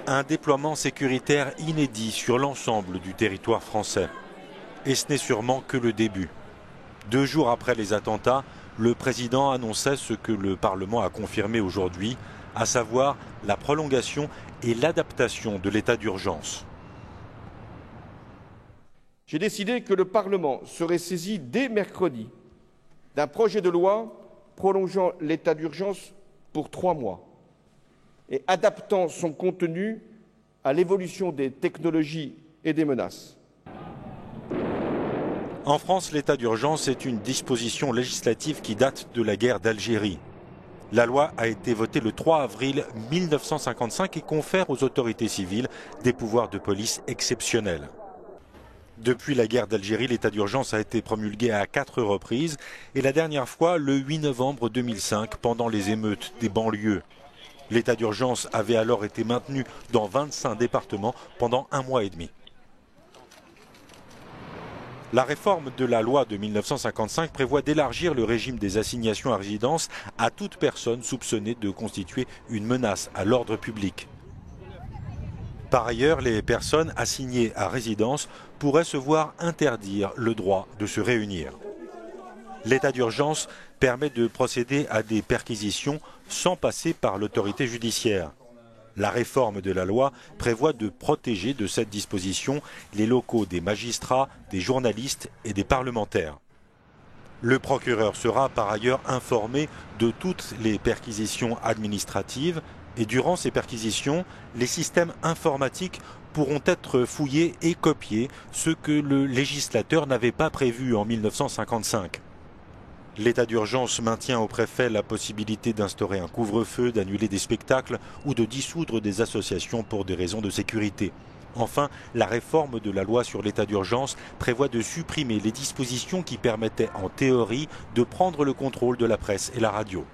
Un déploiement sécuritaire inédit sur l'ensemble du territoire français. Et ce n'est sûrement que le début. 2 jours après les attentats, le président annonçait ce que le Parlement a confirmé aujourd'hui, à savoir la prolongation et l'adaptation de l'état d'urgence. J'ai décidé que le Parlement serait saisi dès mercredi d'un projet de loi prolongeant l'état d'urgence pour 3 mois et adaptant son contenu à l'évolution des technologies et des menaces. En France, l'état d'urgence est une disposition législative qui date de la guerre d'Algérie. La loi a été votée le 3 avril 1955 et confère aux autorités civiles des pouvoirs de police exceptionnels. Depuis la guerre d'Algérie, l'état d'urgence a été promulgué à 4 reprises et la dernière fois le 8 novembre 2005 pendant les émeutes des banlieues. L'état d'urgence avait alors été maintenu dans 25 départements pendant 1 mois et demi. La réforme de la loi de 1955 prévoit d'élargir le régime des assignations à résidence à toute personne soupçonnée de constituer une menace à l'ordre public. Par ailleurs, les personnes assignées à résidence pourraient se voir interdire le droit de se réunir. L'état d'urgence permet de procéder à des perquisitions sans passer par l'autorité judiciaire. La réforme de la loi prévoit de protéger de cette disposition les locaux des magistrats, des journalistes et des parlementaires. Le procureur sera par ailleurs informé de toutes les perquisitions administratives et durant ces perquisitions, les systèmes informatiques pourront être fouillés et copiés, ce que le législateur n'avait pas prévu en 1955. L'état d'urgence maintient au préfet la possibilité d'instaurer un couvre-feu, d'annuler des spectacles ou de dissoudre des associations pour des raisons de sécurité. Enfin, la réforme de la loi sur l'état d'urgence prévoit de supprimer les dispositions qui permettaient en théorie de prendre le contrôle de la presse et la radio.